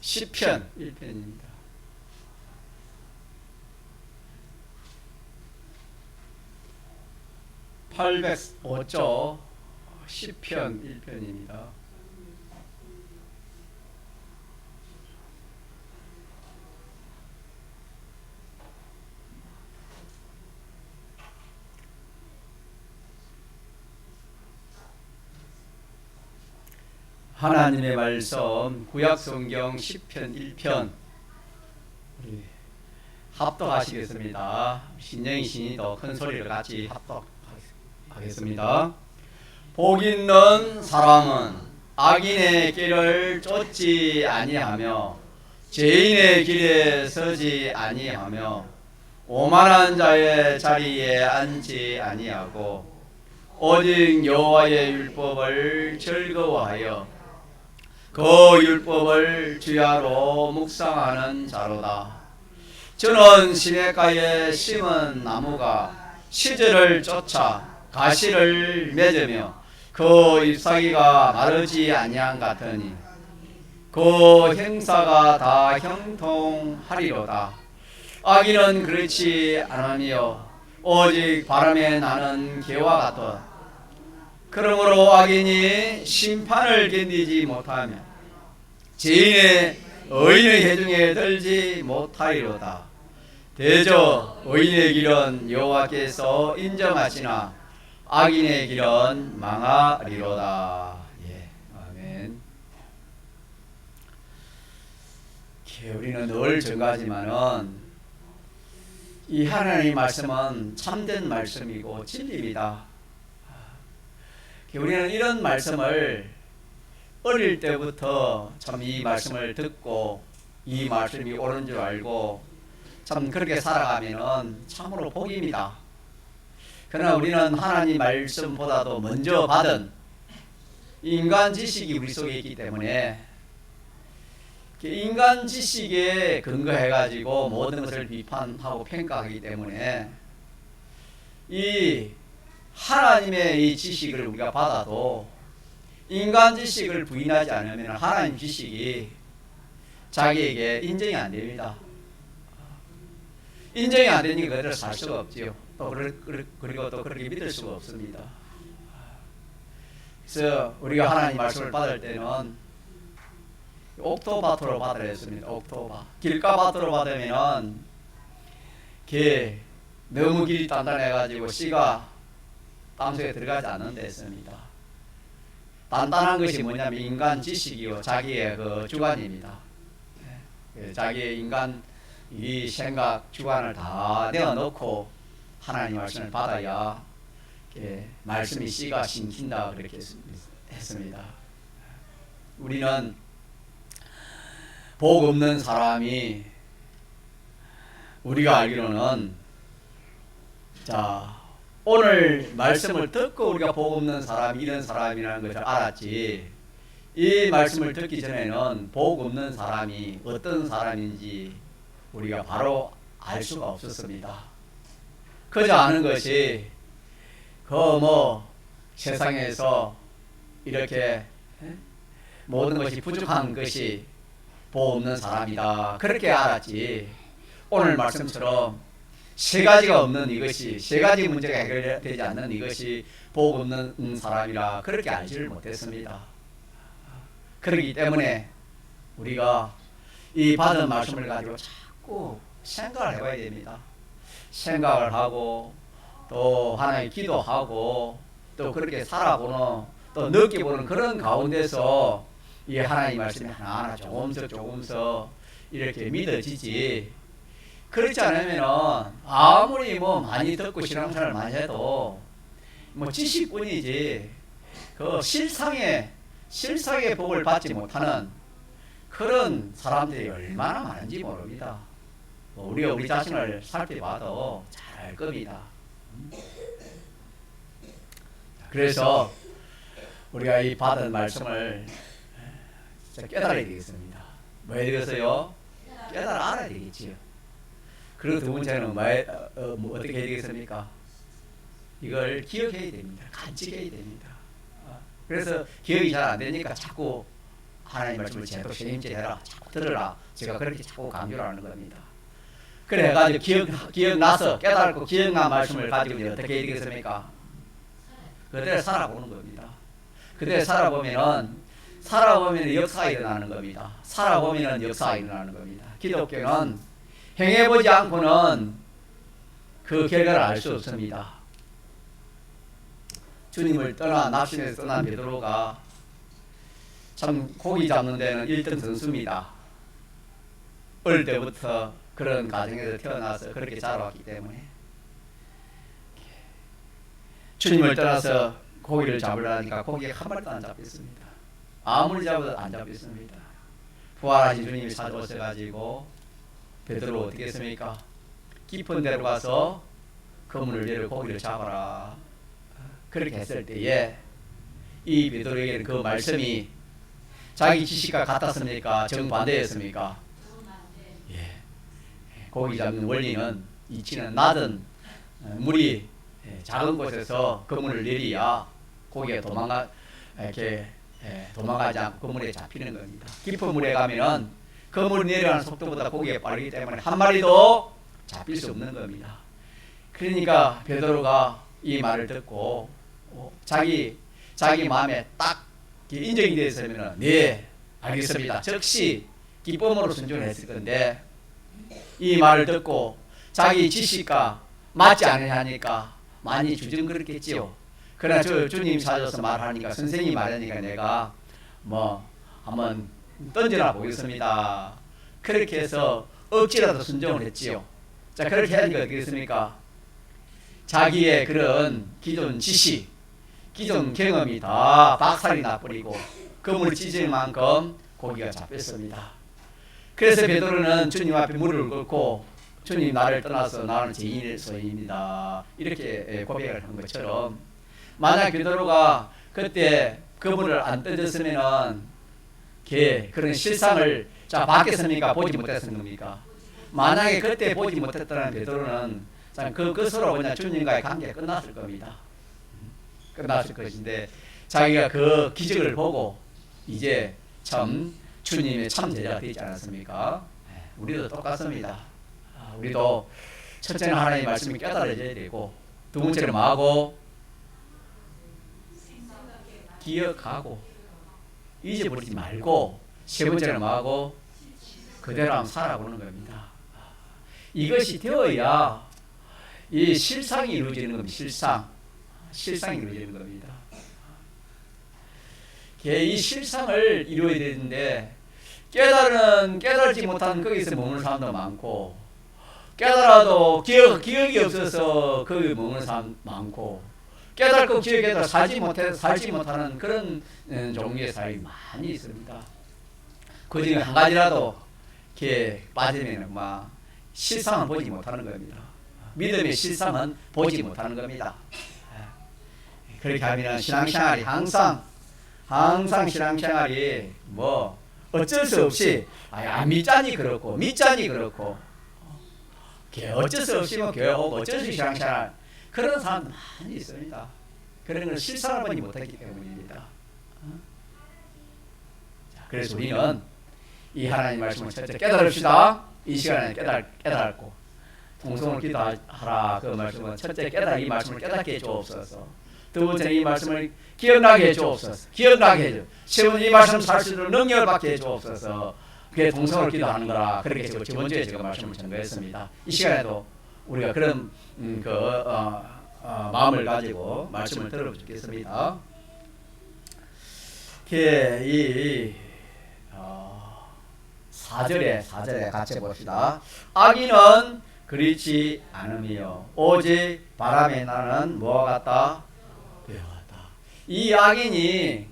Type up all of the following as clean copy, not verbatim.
시편 1편입니다. 805조 시편 1편입니다. 하나님의 말씀 구약성경 시편 1편 우리 합독하시겠습니다. 신령이 신이도 큰 소리를 같이 합독하겠습니다. 복 있는 사람은 악인의 길을 쫓지 아니하며 죄인의 길에 서지 아니하며 오만한 자의 자리에 앉지 아니하고 오직 여호와의 율법을 즐거워하여 그 율법을 주야로 묵상하는 자로다. 저는 시냇가에 심은 나무가 시절을 쫓아 가시를 맺으며 그 잎사귀가 마르지 아니한 같으니 그 행사가 다 형통하리로다. 악인은 그렇지 않으며 오직 바람에 나는 개와 같도다. 그러므로 악인이 심판을 견디지 못하며 죄인의 의인의 회중에 들지 못하리로다. 대저 의인의 길은 여호와께서 인정하시나 악인의 길은 망하리로다. 예, 아멘. 우리는 늘 증거하지만은 이 하나님의 말씀은 참된 말씀이고 진리입니다. 우리는 이런 말씀을 어릴 때부터 참 이 말씀을 듣고 이 말씀이 옳은 줄 알고 참 그렇게 살아가면은 참으로 복입니다. 그러나 우리는 하나님 말씀보다도 먼저 받은 인간 지식이 우리 속에 있기 때문에 인간 지식에 근거해가지고 모든 것을 비판하고 평가하기 때문에 이 하나님의 이 지식을 우리가 받아도 인간 지식을 부인하지 않으면 하나님 지식이 자기에게 인정이 안 됩니다. 인정이 안 되니까 그대로 살 수가 없지요. 또 그리고 또 그렇게 믿을 수가 없습니다. 그래서 우리가 하나님 말씀을 받을 때는 옥토바토로 받으려 했습니다. 옥토바. 길가바토로 받으면 게 너무 길이 단단해가지고 씨가 땅속에 들어가지 않는 데 있습니다. 단단한 것이 뭐냐면 인간 지식이요 자기의 그 주관입니다. 자기의 인간 이 생각 주관을 다 내어놓고 하나님 말씀을 받아야 말씀이 씨가 심긴다 그렇게 했습니다. 우리는 복 없는 사람이 우리가 알기로는 오늘 말씀을 듣고 우리가 복 없는 사람이 이런 사람이라는 것을 알았지, 이 말씀을 듣기 전에는 복 없는 사람이 어떤 사람인지 우리가 바로 알 수가 없었습니다. 그저 아는 것이 세상에서 이렇게 모든 것이 부족한 것이 복 없는 사람이다 그렇게 알았지, 오늘 말씀처럼 세 가지가 없는 이것이, 세 가지 문제가 해결되지 않는 이것이 복 없는 사람이라 그렇게 알지를 못했습니다. 그렇기 때문에 우리가 이 받은 말씀을 가지고 자꾸 생각을 해봐야 됩니다. 생각을 하고 또 하나님 기도하고 또 그렇게 살아보는 또 느껴보는 그런 가운데서 이 하나님 말씀이 하나하나 조금씩 이렇게 믿어지지, 그렇지 않으면 아무리 많이 듣고 신앙생활을 많이 해도 지식뿐이지 그 실상의 복을 받지 못하는 그런 사람들이 얼마나 많은지 모릅니다. 우리가 우리 자신을 살펴봐도 잘 알 겁니다. 그래서 우리가 이 받은 말씀을 깨달아야 되겠습니다. 뭐 해야 되겠어요? 깨달아 알아야 되겠지요. 그리고 두 번째는 어떻게 해야 되겠습니까? 이걸 기억해야 됩니다. 간직해야 됩니다. 그래서 기억이 잘 안 되니까 자꾸 하나님 말씀을 제대로 책임져라, 자꾸 들으라. 제가 그렇게 자꾸 강조를 하는 겁니다. 그래가지고 기억나서 깨달고 기억난 말씀을 가지고 이제 어떻게 해야 되겠습니까? 그대로 살아보는 겁니다. 그대로 살아보면 역사가 일어나는 겁니다. 살아보면 역사가 일어나는 겁니다. 기독교는 행해보지 않고는 그 결과를 알 수 없습니다. 주님을 납신해서 떠난 베드로가 참 고기 잡는 데는 1등 선수입니다. 어릴 때부터 그런 가정에서 태어나서 그렇게 자라왔기 때문에 주님을 떠나서 고기를 잡으려니까 고기가 한 마리도 안 잡혔습니다. 아무리 잡아도 안 잡혔습니다. 부활하신 주님이 찾아오셔가지고 베드로 어떻게 했습니까? 깊은 데로 가서 그물을 내려 고기를 잡아라. 그렇게 했을 때에 이 베드로에게는 그 말씀이 자기 지식과 같았습니까? 정반대였습니까? 예. 고기 잡는 원리는 이치는 낮은 물이 작은 곳에서 그물을 내려야 고기가 도망가지 않고 그물에 잡히는 겁니다. 깊은 물에 가면은 그물이 내려가는 속도보다 고기가 빠르기 때문에 한 마리도 잡힐 수 없는 겁니다. 그러니까 베드로가 이 말을 듣고 자기 마음에 딱 인정이 되었으면 네 알겠습니다. 즉시 기쁨으로 순종했을 건데 이 말을 듣고 자기 지식과 맞지 않으니까 많이 주저거렸겠지요. 그러나 주님 찾아서 말하니까 선생님이 말하니까 내가 한번 던져나 보겠습니다. 그렇게 해서 억지라도 순종을 했지요. 자, 그렇게 하니까 어떻게 됐습니까? 자기의 그런 기존 지식, 기존 경험이 다 박살이 나버리고 그물이 찢을 만큼 고기가 잡혔습니다. 그래서 베드로는 주님 앞에 무릎을 꿇고 주님 나를 떠나서 나는 죄인입니다. 이렇게 고백을 한 것처럼 만약 베드로가 그때 그물을 안 던졌으면은 그런 실상을 봤겠습니까? 보지 못했을 겁니까? 만약에 그때 보지 못했다는 베드로는 그 것으로 그냥 주님과의 관계가 끝났을 겁니다. 끝났을 것인데 자기가 그 기적을 보고 이제 참 주님의 참 제자가 되지 않았습니까? 우리도 똑같습니다. 우리도 첫째는 하나님의 말씀이 깨달아져야 되고 두 번째는 뭐하고 기억하고 잊어버리지 말고 세 번째는 뭐하고 그대로 한번 살아보는 겁니다. 이것이 되어야 이 실상이 이루어지는 겁니다. 실상이 이루어지는 겁니다. 이 실상을 이루어야 되는데 깨달지 못한 거기서 머무는 사람도 많고 깨달아도 기억이 없어서 거기 머무는 사람 많고 깨달고 기억에도 살지 못하는 그런 종류의 사람이 많이 있습니다. 그 중에 한 가지라도 빠지면 실상은 보지 못하는 겁니다. 믿음의 실상은 보지 못하는 겁니다. 그렇게 하면 신앙생활이 항상 신앙생활이 어쩔 수 없이 안 믿자니 그렇고 믿자니 그렇고 어쩔 수 없이 교회 오고 어쩔 수 없이 신앙생활 그런 사람도 많이 있습니다. 그런 건 실상을 보지 못했기 때문입니다. 그래서 우리는 이 하나님 말씀을 첫째 깨달읍시다. 이 시간에 깨달고 통성으로 기도하라. 그 말씀은 첫째 이 말씀을 깨닫게 해주옵소서. 두 번째 이 말씀을 기억나게 해주옵소서. 세 번째 이 말씀 살 수 있도록 능력을 받게 해주옵소서. 그게 통성으로 기도하는 거라. 그렇게 저번 주에 제가 말씀을 전거했습니다. 이 시간에도 우리가 그런 마음을 가지고 말씀을 들어보겠습니다. 이 4절에 같이 봅시다. 악인은 그렇지 않으며 오직 바람에 나는 뭐와 같다? 배와 같다. 이 악인이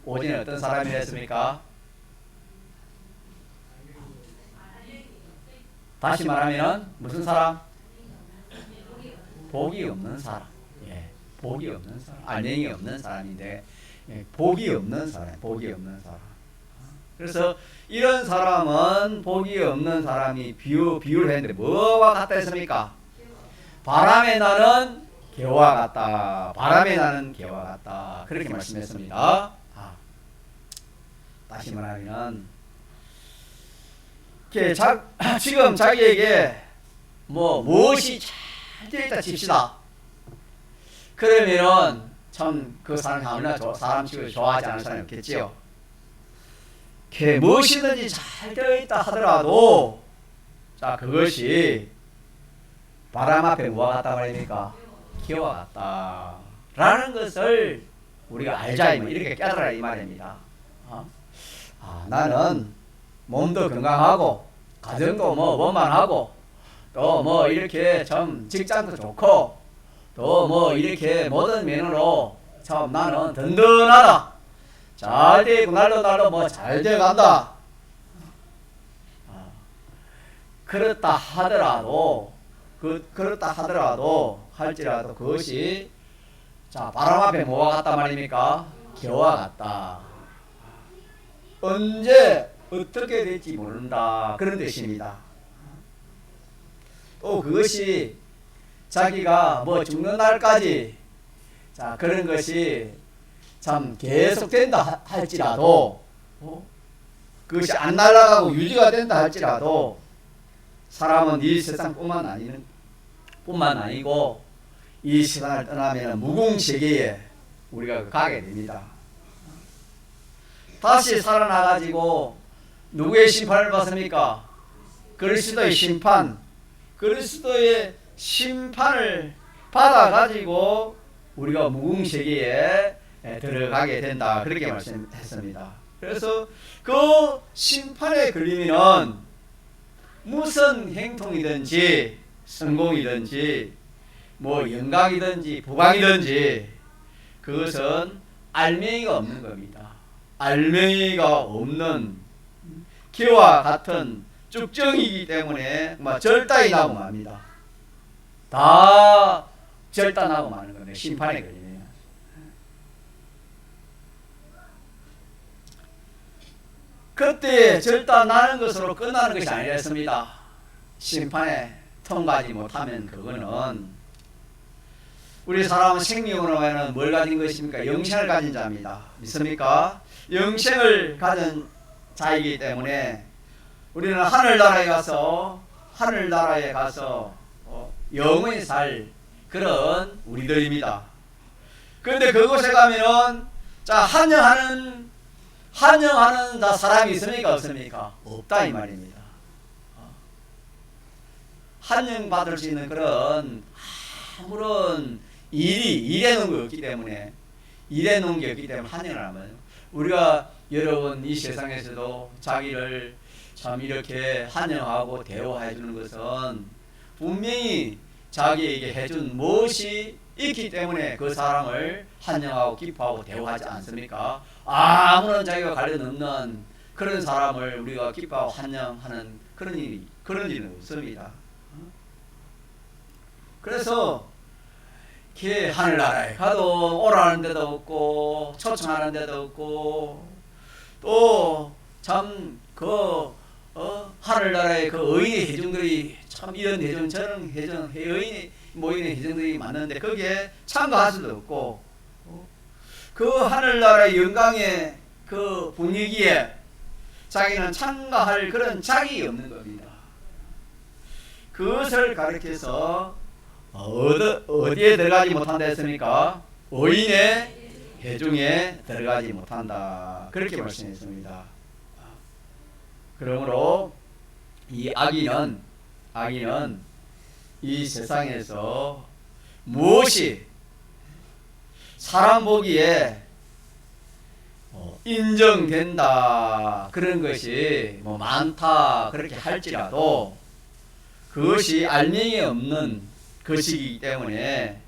오직은 어떤 사람이랬습니까? 다시 말하면 무슨 사람? 복이 없는 사람. 복이 없는 사람. 안녕이 없는 사람인데 복이 없는 사람. 그래서 이런 사람은 복이 없는 사람이 비유를 했는데 뭐와 같다 했습니까? 바람에 나는 개와 같다. 그렇게 말씀했습니다. 다시 말하면 지금 자기에게 무엇이 잘 되어 있다 칩시다. 그러면은 참 그 사람이 아무나 사람 치고 좋아하지 않을 사람이 없겠지요. 무엇이든지 잘 되어 있다 하더라도 자 그것이 바람 앞에 뭐와 같다 말입니까? 기와 같다 라는 것을 우리가 알자 이렇게 깨달으라 이 말입니다. 나는 몸도 건강하고 가정도 원만하고 또 이렇게 참 직장도 좋고 또 이렇게 모든 면으로 참 나는 든든하다. 잘 되고 날로 잘 되어간다. 그렇다 하더라도 할지라도 그것이 자 바람 앞에 뭐와 같다 말입니까? 겨와 같다. 언제 어떻게 될지 모른다 그런 뜻입니다. 또 그것이 자기가 죽는 날까지 자 그런 것이 참 계속된다 할지라도 그것이 안 날아가고 유지가 된다 할지라도 사람은 이 세상뿐만 아니고 이 세상을 떠나면 무궁세계에 우리가 가게 됩니다. 다시 살아나가지고 누구의 심판을 받습니까? 그리스도의 심판, 그리스도의 심판을 받아가지고 우리가 무궁세계에 들어가게 된다 그렇게 말씀했습니다. 그래서 그 심판에 걸리면 무슨 행통이든지 성공이든지 영광이든지 부강이든지 그것은 알맹이가 없는 겁니다. 알맹이가 없는 기와 같은 쭉정이기 때문에 절단이 나고 맙니다. 다 절단하고 마는 겁니다. 심판에 걸리면. 그때 절단나는 것으로 끝나는 것이 아니었습니다. 심판에 통과하지 못하면 그거는 우리 사람은 생명으로는 뭘 가진 것입니까? 영생을 가진 자입니다. 믿습니까? 영생을 가진 자이기 때문에 우리는 하늘나라에 가서 영원히 살 그런 우리들입니다. 그런데 그곳에 가면은 자 환영하는 사람이 있습니까? 없습니까? 없다 이 말입니다. 환영받을 수 있는 그런 아무런 일에 놓은 게 없기 때문에 환영을 하면 우리가 여러분 이 세상에서도 자기를 참 이렇게 환영하고 대우해 주는 것은 분명히 자기에게 해준 무엇이 있기 때문에 그 사람을 환영하고 기뻐하고 대우하지 않습니까? 아무런 자기가 관련 없는 그런 사람을 우리가 기뻐하고 환영하는 그런 일은 없습니다. 그래서 하늘나라에 가도 오라는 데도 없고 초청하는 데도 없고 또 참 하늘나라의 그 의인의 회중들이 참 이런 회중 저런 회중 의인이 모이는 회중들이 많은데 거기에 참가할 수도 없고 그 하늘나라의 영광의 그 분위기에 자기는 참가할 그런 자격이 없는 겁니다. 그것을 가리켜서 어디에 들어가지 못한다 했습니까? 의인의 회중에 들어가지 못한다 그렇게 말씀했습니다. 그러므로 이 악인은 이 세상에서 무엇이 사람 보기에 인정된다 그런 것이 많다 그렇게 할지라도 그것이 알맹이 없는 것이기 때문에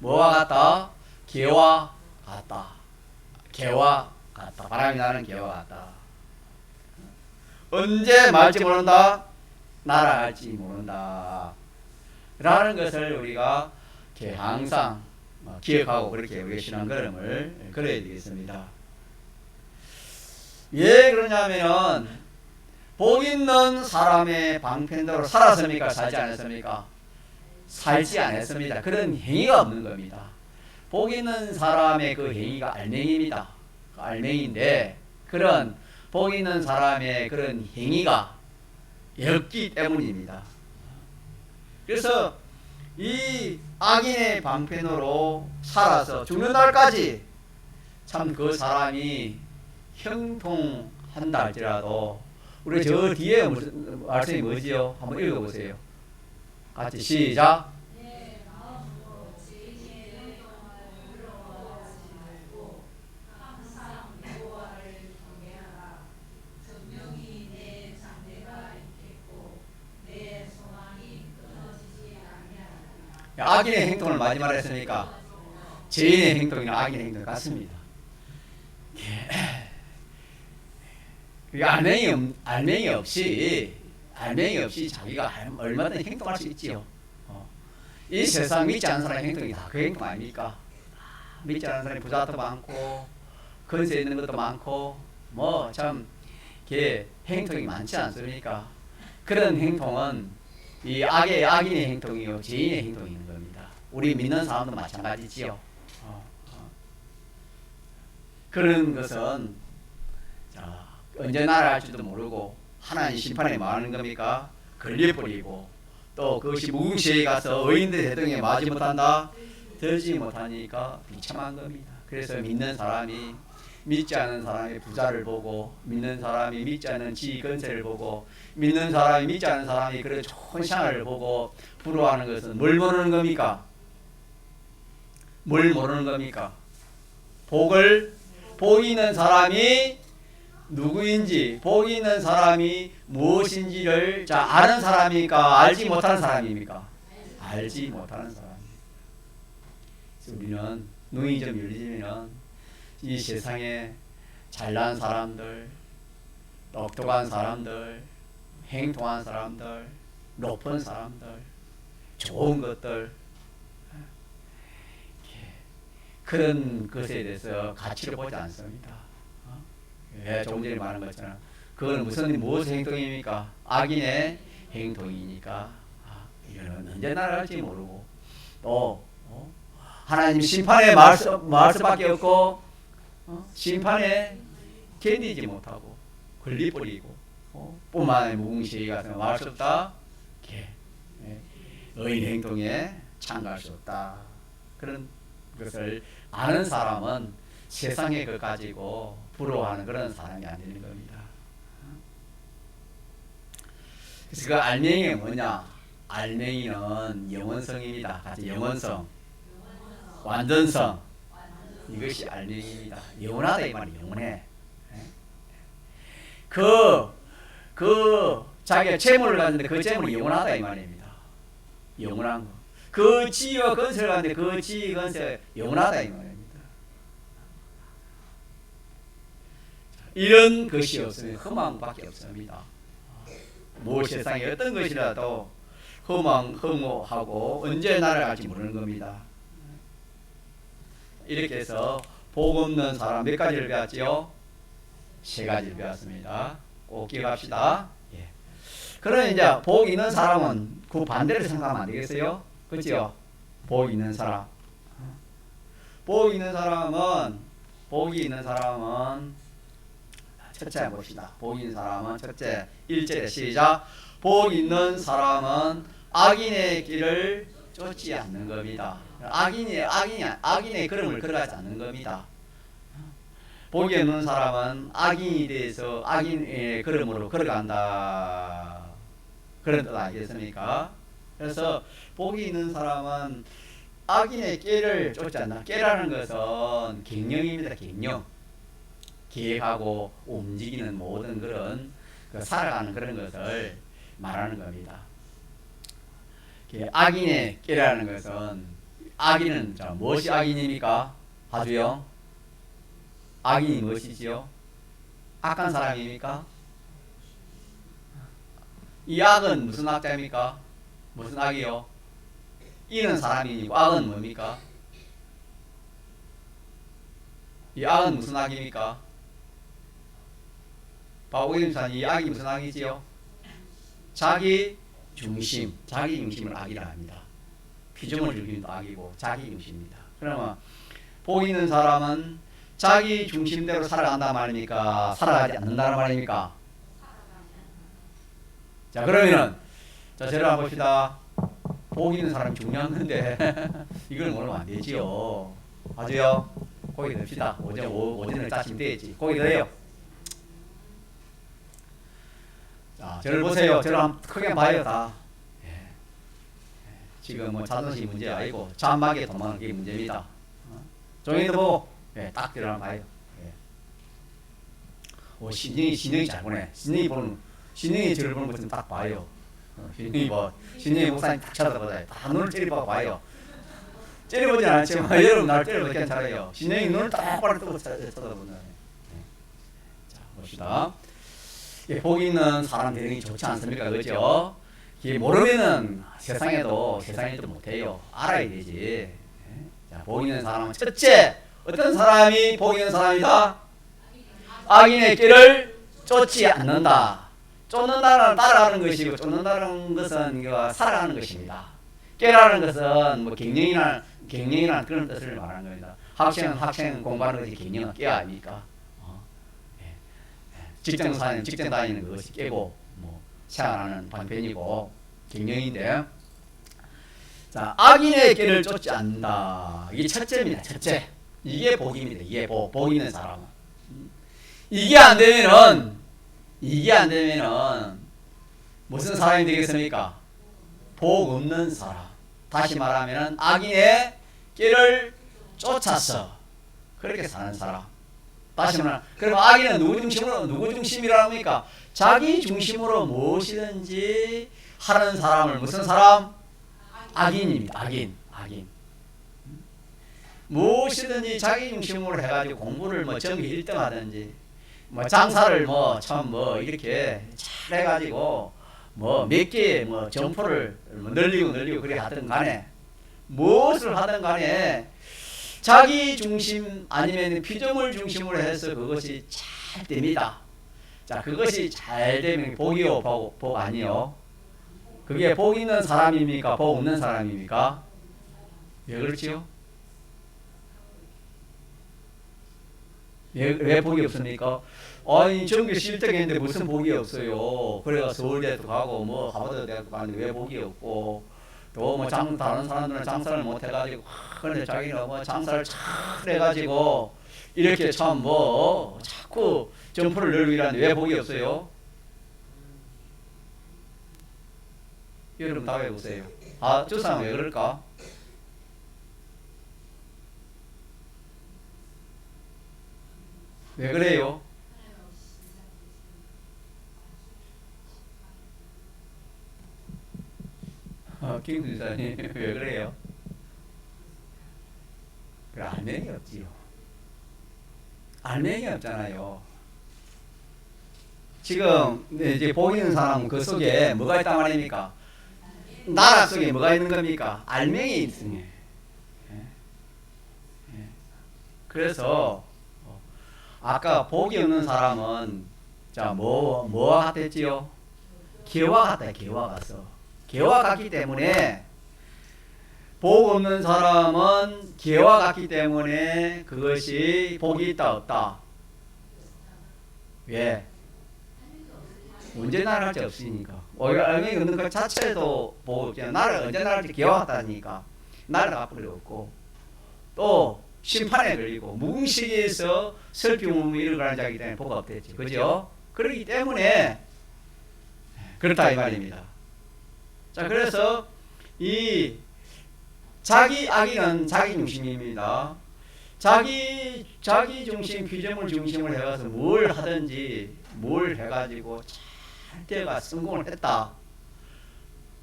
뭐와 같다? 개와 같다. 바람이 나는 개와 같다. 언제 말지 모른다? 날아갈지 모른다 라는 것을 우리가 항상 기억하고 그렇게 우리의 신앙걸음을 걸어야 되겠습니다. 왜 그러냐면 복 있는 사람의 방편대로 살았습니까? 살지 않았습니까? 살지 않았습니다. 그런 행위가 없는 겁니다. 복 있는 사람의 그 행위가 알맹이입니다. 알맹이인데 그런 복 있는 사람의 그런 행위가 였기 때문입니다. 그래서 이 악인의 방편으로 살아서 죽는 날까지 참 그 사람이 형통한다 할지라도 우리 저 뒤에 무슨 말씀이 뭐지요? 한번 읽어보세요. 같이 시작. 악인의 행동을 마지막에 했으니까 죄인의 행동이나 악인의 행동 같습니다. 알맹이 없이 자기가 얼마든지 행동할 수 있지요. 이 세상 믿지 않는 사람의 행동이 다 그 행동 아닙니까? 믿지 않는 사람이 부자도 많고 근세 있는 것도 많고 뭐 참 행동이 많지 않습니까? 그런 행동은 이 악인의 행동이요 죄인의 행동인 겁니다. 우리 믿는 사람도 마찬가지지요. 그런 것은 언제 날아갈지도 모르고 하나님 심판에 망하는 겁니까? 걸려버리고 또 그것이 무궁시에 가서 의인들의 대등에 맞지 못한다? 들지 못하니까 비참한 겁니다. 그래서 믿는 사람이 믿지 않은 사람의 부자를 보고 믿는 사람이 믿지 않는 지위 건세를 보고 믿는 사람이 믿지 않는 사람이 그런 좋은 생활을 보고 부러워하는 것은 뭘 모르는 겁니까? 뭘 모르는 겁니까? 복 있는 사람이 누구인지 복 있는 사람이 무엇인지를 아는 사람입니까? 알지 못하는 사람입니까? 알지 못하는 사람입니다. 그래서 우리는 눈이 좀 열리면 이 세상에 잘난 사람들, 똑똑한 사람들, 행동한 사람들, 높은 사람들, 좋은 것들 그런 것에 대해서 가치를 보지 않습니다. 조금 전에 말한 것처럼 그건 무엇의 행동입니까? 악인의 행동이니까 이거는 언제 날아갈지 모르고 또 하나님 심판에 말할 수밖에 없고 심판에 견디지 못하고 걸리버리고 뿐만 아니라 무궁시에 가서 말할 수 없다. 의인 행동에 참가할 수 없다. 그런 것을 아는 사람은 세상에 그 가지고 부러워하는 그런 사람이 안 되는 겁니다. 그래서 그 알맹이가 뭐냐? 알맹이는 영원성입니다. 같이 영원성, 완전성. 이것이 알맹이입니다. 영원하다 이 말이 영원해. 자기가 재물을 가졌는데 그 재물이 영원하다 이 말입니다. 영원한 거. 그 지위와 건설을 가는데 그 지위 건설 영원하다 이 말입니다. 이런 것이 없으면 허망밖에 없습니다. 세상에 어떤 것이라도 허무하고 언제 날아갈지 모르는 겁니다. 이렇게 해서 복 없는 사람 몇 가지를 배웠지요? 3가지를 배웠습니다. 꼭 기억합시다. 그럼 이제 복 있는 사람은 그 반대로 생각하면 안 되겠어요? 그렇죠? 복 있는 사람. 복이 있는 사람은 첫째 봅시다. 복 있는 사람은 첫째 1절에 시작. 복 있는 사람은 악인의 길을 쫓지 않는 겁니다. 악인의 걸음을 걸어가지 않는 겁니다. 복이 없는 사람은 악인이 대해서 악인의 걸음으로 걸어간다. 그런 뜻 아니겠습니까? 그래서 복이 있는 사람은 악인의 꾀를 쫓지 않는다. 꾀라는 것은 갱령입니다. 갱령. 기획하고 움직이는 모든 그런 살아가는 그런 것을 말하는 겁니다. 악인의 꾀라는 것은 악인은 무엇이 악인입니까? 봐줘요. 악인이 무엇이지요? 악한 사람입니까? 이 악은 무슨 악자입니까? 무슨 악이요? 이는 사람이고 악은 뭡니까? 이 악은 무슨 악입니까? 바오임산 이 악이 무슨 악이지요? 자기 중심을 악이라 합니다. 피조물 중심도 악이고 자기 중심입니다. 그러면 복 있는 사람은 자기 중심대로 살아간단 말입니까? 살아가지 않는다는 말입니까? 자, 그러면은 자, 저를 한번 봅시다. 복 있는 사람이 중요한 건데 이걸 모르면 안 되지요. 맞아요? 고기 듭시다. 오전을 짜시면 되겠지. 고기 넣어요. 자, 저를 보세요. 저를 한번 크게 봐요. 다. 예. 지금 뭐 자존심 문제 아니고 잔막에 도망가는 게 문제입니다. 종이도 보고 예, 딱 들어가 봐요. 예. 신영이 잘 보네. 신영이 저를 보는 것좀 딱 봐요. 신영이 목사님 딱 쳐다보아요. 다 눈을 째려보고 봐요. 째려보진 않지만 여러분 나를 째려보도 괜찮아요. 신영이 눈을 똑바로 뜨고 쳐다보는. 자, 봅시다. 예, 복 있는 사람 되는 게 좋지 않습니까? 그죠? 이게 모르면은 세상에도 못해요. 알아야 되지. 자, 복 있는 사람은 첫째, 어떤 사람이 복 있는 사람이다? 악인의 길을 쫓지 않는다. 쫓는다는 따라가는 것이고, 쫓는다는 것은 살아가는 것입니다. 깨라는 것은 뭐 갱년이라는 그런 뜻을 말하는 겁니다. 학생 공부하는 것이 갱년은 깨야 아닙니까? 직장 다니는 그것이 깨고 뭐 생활하는 방편이고 갱년인데, 자, 악인의 길을 쫓지 않는다. 이게 첫째입니다. 첫째. 이게 복입니다. 이게 복 있는 사람은. 이게 안 되면은 무슨 사람이 되겠습니까? 복 없는 사람. 다시 말하면 악인의 길을 쫓아서 그렇게 사는 사람. 다시 말하면, 그럼 악인은 누구 중심이라고 합니까? 자기 중심으로 무엇이든지 하는 사람을 무슨 사람? 악인입니다. 악인. 무엇이든지 자기 중심으로 해가지고 공부를 뭐 전교 1등 하든지, 뭐 장사를 이렇게 잘 해가지고 뭐 몇 개 뭐 점포를 늘리고 그래 하든 간에, 무엇을 하든 간에 자기 중심 아니면 피조물 중심으로 해서 그것이 잘 됩니다. 자, 그것이 잘 되면 복이요, 복 아니요? 그게 복 있는 사람입니까? 복 없는 사람입니까? 왜 그렇지요? 왜 복이 없습니까? 아니, 전교 10등 했는데 무슨 복이 없어요. 그래가 서울대도 가고 뭐 하버드 대학도 가는데 왜 복이 없고, 또 뭐 다른 사람들은 장사를 못 해가지고, 그런데 자기가 뭐 장사를 잘 해가지고 이렇게 참 뭐 자꾸 점프를 늘고 이러는데 왜 복이 없어요? 여러분 답해 보세요. 아, 저 사람 왜 그럴까? 왜 그래요? 김수사님 왜 그래요? 알맹이 없지요. 알맹이 없잖아요. 지금 이제 보이는 사람 그 속에 뭐가 있단 말입니까? 나라 속에 뭐가 있는 겁니까? 알맹이 있으니. 그래서 아까 복이 없는 사람은 자, 뭐와 같았지요? 개와 같다. 개와 같어. 개와 같기 때문에, 복 없는 사람은 개와 같기 때문에 그것이 복이 있다 없다? 왜? 언제 날아갈지 없으니까. 알맹이 없는 것 자체도 복 없잖아. 나를 언제 날아갈지 개와 같다니까. 날아갈 필요 없고, 또 심판에 걸리고 무궁시기에서 설피무무 일어나는 자이기 때문에 복 없겠지. 그죠? 그렇기 때문에 그렇다 이 말입니다. 자, 그래서 이 악인은 자기 중심입니다. 자기 중심, 피조물 중심을 해가서 뭘 하든지 뭘 해가지고 잘 때가 성공을 했다.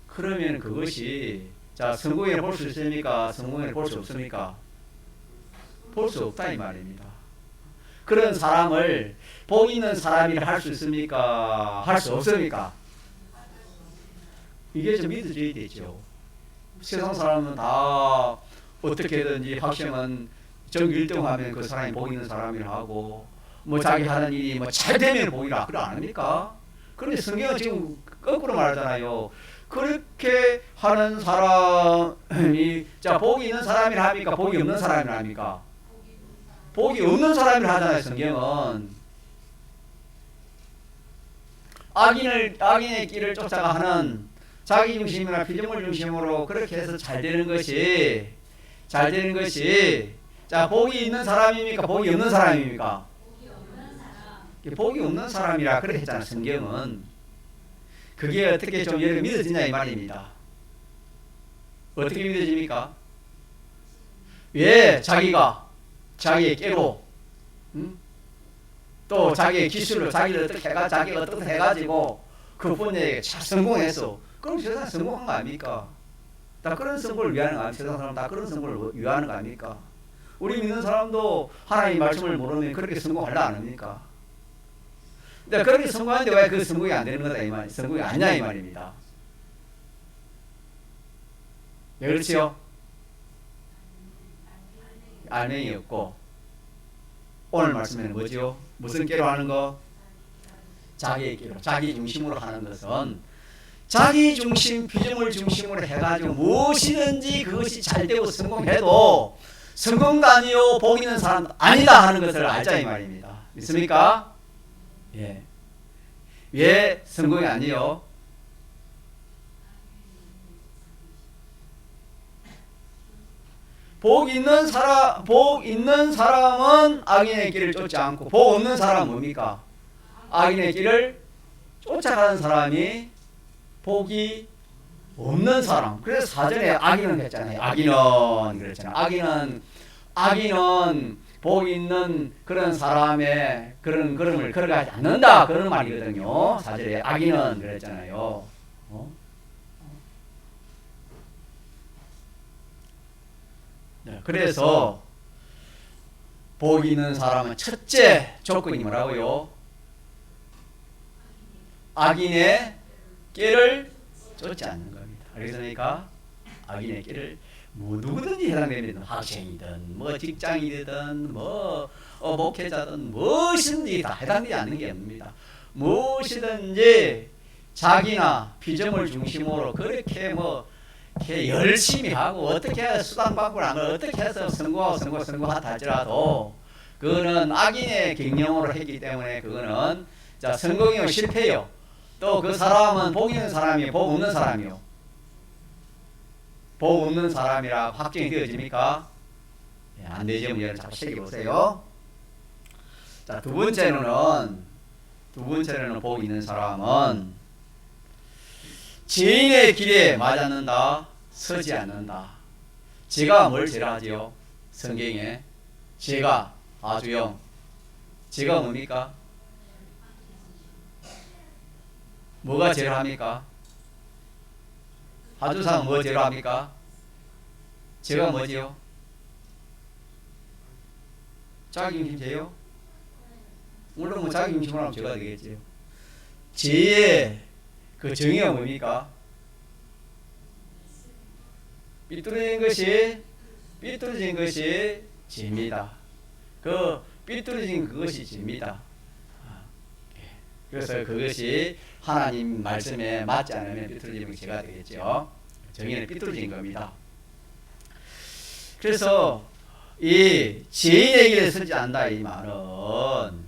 그러면 그것이 자, 성공에 볼 수 있습니까? 성공에 볼 수 없습니까? 볼 수 없다 이 말입니다. 그런 사람을 복 있는 사람이라 할 수 있습니까? 할 수 없습니까? 이게 좀 믿어져야 되죠. 세상 사람은 다 어떻게든지 학생은 전교 1등 하면 그 사람이 복 있는 사람이라 하고, 뭐 자기 하는 일이 뭐 잘 되면 복이라 그래 안 합니까? 그런데 성경은 지금 거꾸로 말하잖아요. 그렇게 하는 사람이 자, 복이 있는 사람이라 합니까? 복이 없는 사람이라 합니까? 복이 없는 사람이라 하잖아요. 성경은 악인의 길을 쫓아가는 자기 중심이나 피조물 중심으로 그렇게 해서 잘 되는 것이 자, 복이 있는 사람입니까? 복이 없는 사람입니까? 복이 없는 사람이라 그렇게 했잖아. 성경은 그게 어떻게 좀 여러분 믿어지냐 이 말입니다. 어떻게 믿어집니까? 왜 자기의 깨로 또 자기의 기술로 자기가 어떻게 해가지고 그 분야에 잘 성공했어. 그럼 세상 성공한 거 아닙니까? 다 그런 성공을 위하는 거 아닙니까? 세상 사람 다 그런 성공을 위하는 거 아닙니까? 우리 믿는 사람도 하나님의 말씀을 모르면 그렇게 성공하려 안 합니까? 근데 그렇게 성공하는데 왜 그 성공이 안 되는 거다 이 말, 성공이 아니냐 이 말입니다. 네, 그렇지요? 알맹이 없고 오늘 말씀에는 뭐지요? 무슨 깨로 하는 거? 자기의 깨로, 자기 중심으로 하는 것은 자기 중심, 피조물 중심으로 해가지고 무엇이든지 그것이 잘 되고 성공해도 성공도 아니요 복 있는 사람도 아니다 하는 것을 알자 이 말입니다. 믿습니까? 예. 왜 성공이 아니요? 복 있는 사람은 악인의 길을 쫓지 않고 복 없는 사람은 뭡니까? 악인의 길을 쫓아가는 사람이 복이 없는 사람. 그래서 사전에 악인은 했잖아요. 악인은 그랬잖아요. 악인은 복 있는 그런 사람의 그런 걸음을 걸어가지 않는다. 그런 말이거든요. 사전에 악인은 그랬잖아요. 네, 그래서 복 있는 사람은 첫째 조건이 뭐라고요? 악인의 길을 쫓지 않는 겁니다. 알겠습니까? 악인의 길을 누구든지 해당됩니다. 학생이든 뭐 직장이든 뭐 목회자든 무엇이든지 다 해당되지 않는 게 없습니다. 무엇이든지 자기나 피조물 중심으로 그렇게 이렇게 열심히 하고 어떻게 해서 수단방법을 안 어떻게 해서 성공하다 할지라도 그거는 악인의 경영으로 했기 때문에 그거는 자 성공이요 실패요. 또 그 사람은 복 있는 사람이요 복 없는 사람이요. 복 없는 사람이라 확정이 되어집니까? 예, 안 되죠. 여러분 잘 새겨보세요. 자, 두 번째로는 복 있는 사람은 지인의 길에 맞았는다, 서지 않는다. 제가 뭘 제일 하지요? 성경에 제가 아주영 제가 뭡니까? 뭐가 제일 합니까? 하주상은 뭐 제일 합니까? 제가 뭐지요? 자기중심제요? 물론 뭐 자기중심으로 하면 제가 되겠지요. 제의 그 정의가 뭡니까? 삐뚤어진 것이 죄입니다. 그 삐뚤어진 그것이 죄입니다. 그래서 그것이 하나님 말씀에 맞지 않으면 삐뚤어지면 죄가 되겠죠. 정의는 삐뚤어진 겁니다. 그래서 이 죄인의 길에 서지 않는다 이 말은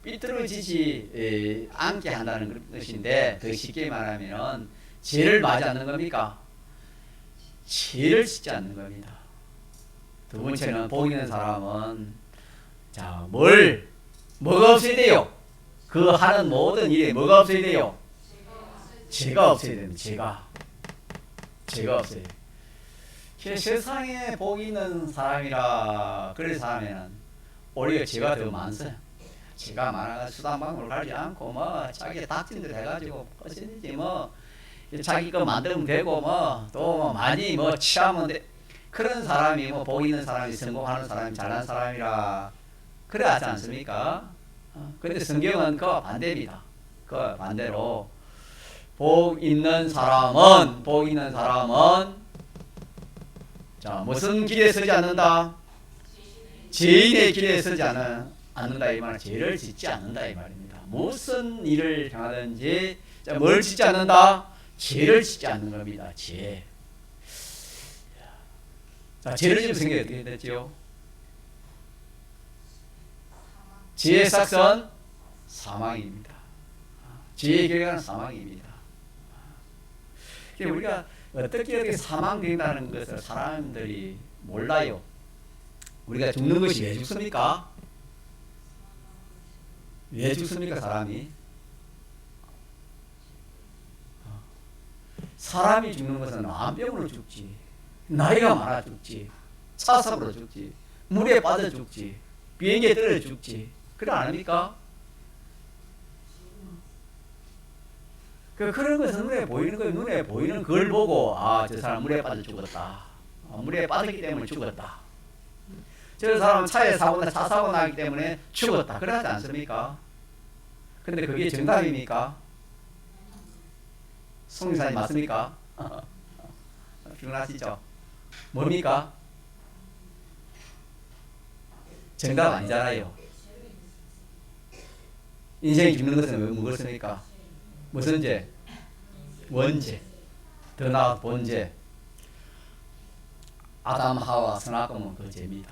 삐뚤어지지 않게 한다는 것인데 더 쉽게 말하면 죄를 맞지 않는 겁니까? 죄를 짓지 않는 겁니다. 두 번째는 복 있는 사람은 자 뭐가 없어야 돼요? 그 하는 모든 일에 뭐가 없어야 돼요? 죄가 없어야 됩니다. 죄가 없어야 돼요. 세상에 복 있는 사람이라 그래서 하면은 오히려 죄가 더 많어요. 죄가 많아가 수단방법을 가지 않고 자기 닥친 대로 해가지고 어찌든지 자기 거 만들면 되고 또 많이 취하면 돼. 그런 사람이 복 있는 사람이 성공하는 사람이 잘난 사람이라 그래 하지 않습니까? 근데 성경은 그와 반대입니다. 그 반대로 복 있는 사람은 자 무슨 길에 서지 않는다? 죄인의 길에 서지 않는다 이 말은 죄를 짓지 않는다 이 말입니다. 무슨 일을 향하든지 자, 뭘 짓지 않는다? 죄를 짓지 않는 겁니다. 죄. 자 죄를 지으면 성경이 어떻게 됐지요? 죄의 삭은 사망입니다. 죄의 결과는 사망입니다. 우리가 어떻게 사망된다는 것을 사람들이 몰라요. 우리가 죽는 것이 왜 죽습니까? 왜 죽습니까, 사람이? 사람이 죽는 것은 암병으로 죽지, 나이가 많아 죽지, 차삽으로 죽지, 물에 빠져 죽지, 비행기에 떨어져 죽지. 그래 안 합니까? 그런 것은 눈에 보이는 거예요. 눈에 보이는 걸 보고 저 사람 물에 빠져 죽었다. 물에 빠졌기 때문에 죽었다. 저 사람은 차에 차 사고 나기 때문에 죽었다. 그러지 않습니까? 근데 그게 정답입니까? 송사님 맞습니까? 피곤하시죠? 뭡니까? 정답 아니잖아요. 인생이 죽는 것은 왜 무엇입니까? 무슨 죄? 원죄. 더 나아 본죄. 아담 하와 선악금은 그 죄입니다.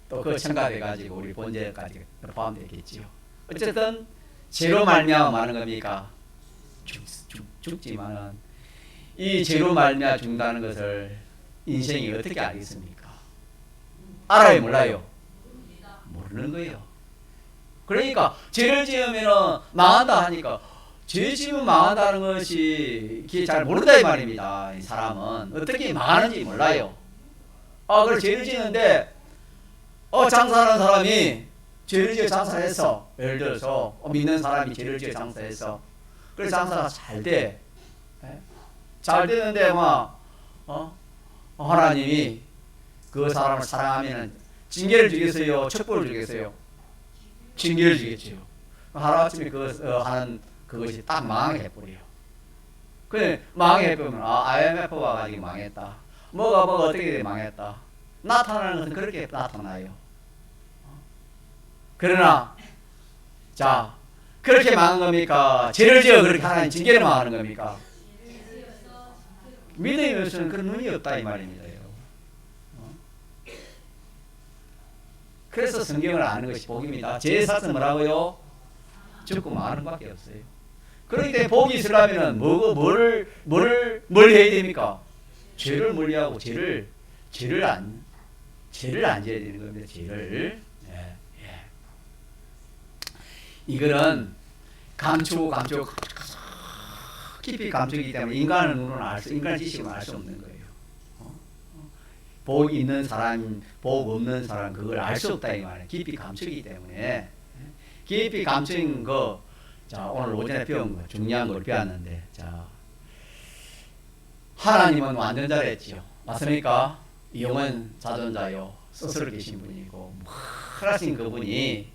또 그 첨가돼가지고 우리 본죄까지 포함되겠지요. 어쨌든 죄로 말미암아 마는 겁니까? 죽지만은 이 죄로 말미암아 죽는다는 것을 인생이 어떻게 알겠습니까? 알아요, 몰라요? 모르는 거예요. 그러니까 죄를 지으면 망한다 하니까 죄 지으면 망한다는 것이 잘 모른다 이 말입니다. 이 사람은 어떻게 망하는지 몰라요. 그걸 죄를 지는데 장사하는 사람이 죄를 지어 장사했어. 예를 들어서 믿는 사람이 죄를 지어 장사했어. 그래서 장사가 잘 돼. 잘 되는데 하나님이 그 사람을 사랑하면 징계를 주겠어요? 첩보를 주겠어요? 징계를 주겠지요. 하루아침에 하는 그것이 딱 망하게 해버려요. 그래 망하게 해버리면 IMF 와가지고 망했다. 뭐가 어떻게 망했다. 나타나는 것은 그렇게 나타나요. 그러나 자 그렇게 망한 겁니까? 죄를 지어 그렇게 하나님 징계를 망하는 겁니까? 믿음이 없으면 그런 눈이 없다 이 말입니다. 그래서 성경을 아는 것이 복입니다. 죄의 삭은 뭐라고요? 죽고 마는 밖에 없어요. 그렇기 때문에 복이 있으려면 뭘 해야 됩니까? 죄를 멀리하고 죄를 안 지어야 되는 겁니다. 죄를. 이거는 감추고 깊이 감추기 때문에 인간의 눈으로는 인간의 지식으로는 알 수 없는 거예요. 복 있는 사람, 복 없는 사람 그걸 알 수 없다 이 말이에요. 깊이 감추기 때문에. 깊이 감춘 거, 자 오늘 오전에 배운 거 중요한 걸 배웠는데, 자 하나님은 완전자랬지요. 맞습니까? 영원 자존자요. 스스로 계신 분이고 하나신 그분이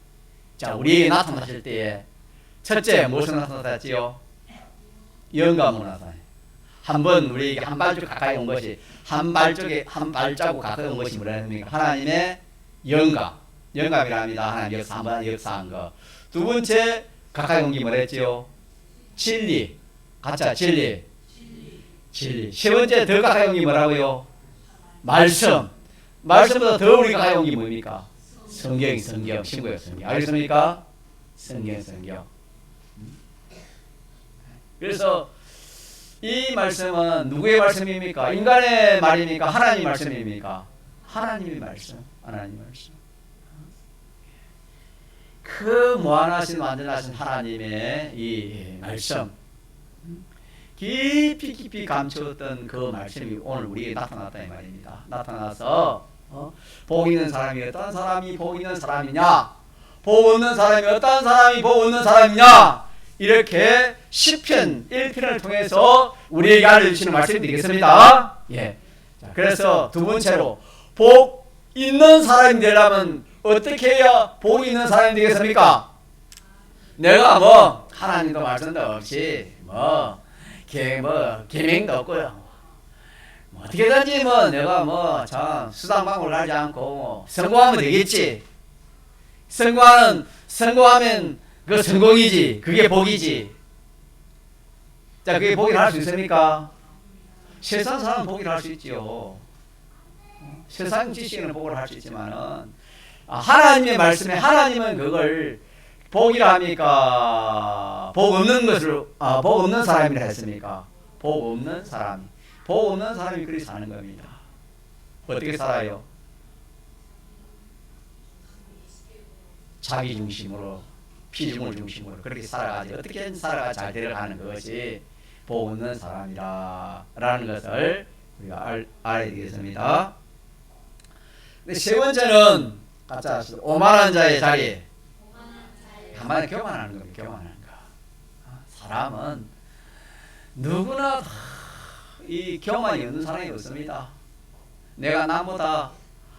자 우리에게 나타나실 때에 첫째 무엇을 나타났지요? 영감으로 나타나요. 한번 우리에게 한 발짝 가까이 온 것이 한 발자국 가까이 온 것이 뭐랍니까? 하나님의 영감이랍니다. 하나님 역사한 거. 두 번째 가까이 온 게 뭐랬지요? 진리. 가짜 진리. 세 번째 더 가까이 온 게 뭐라고요? 말씀보다 더 우리 가까이 온 게 뭡니까? 성경, 친구요, 성경. 알겠습니까? 성경. 그래서 이 말씀은 누구의 말씀입니까? 인간의 말입니까? 하나님의 말씀입니까? 하나님의 말씀. 그 무한하신 완전하신 하나님의 이 말씀, 깊이 감추었던 그 말씀이 오늘 우리에게 나타났다 이 말입니다. 나타나서 복 있는 사람이 어떤 사람이 복 있는 사람이냐, 복 없는 사람이 어떤 사람이 복 없는 사람이냐, 이렇게 시편 1편을 통해서 우리에게 알려주시는 말씀이 되겠습니다. 자, 그래서 두 번째로 복 있는 사람이 되려면 어떻게 해야 복 있는 사람이 되겠습니까? 내가 하나님도 말씀도 없이 계명도 없고요. 어떻게든지 내가 참 수당방울 하지 않고 성공하면 되겠지. 성공하면 그 성공이지. 그게 복이지. 자, 그게 복이라 할 수 있습니까? 세상 사람은 복이라 할 수 있지요. 세상 지식은 복을 할 수 있지만은 하나님의 말씀에 하나님은 그걸 복이라 합니까? 복 없는 것을 복 없는 사람이라 했습니까? 복 없는 사람이 그렇게 사는 겁니다. 어떻게 살아요? 자기 중심으로, 피조물 중심으로 그렇게 살아가지. 어떻게 살아가 잘 데려가는 것이 복 없는 사람이라는 것을 우리가 알아야 되겠습니다. 근데 세 번째는 가짜 오만한 자의 자리. 한마디 교만하는 겁니다. 교만하는 거. 사람은 누구나 다 이 교만이 없는 사람이 없습니다. 내가 남보다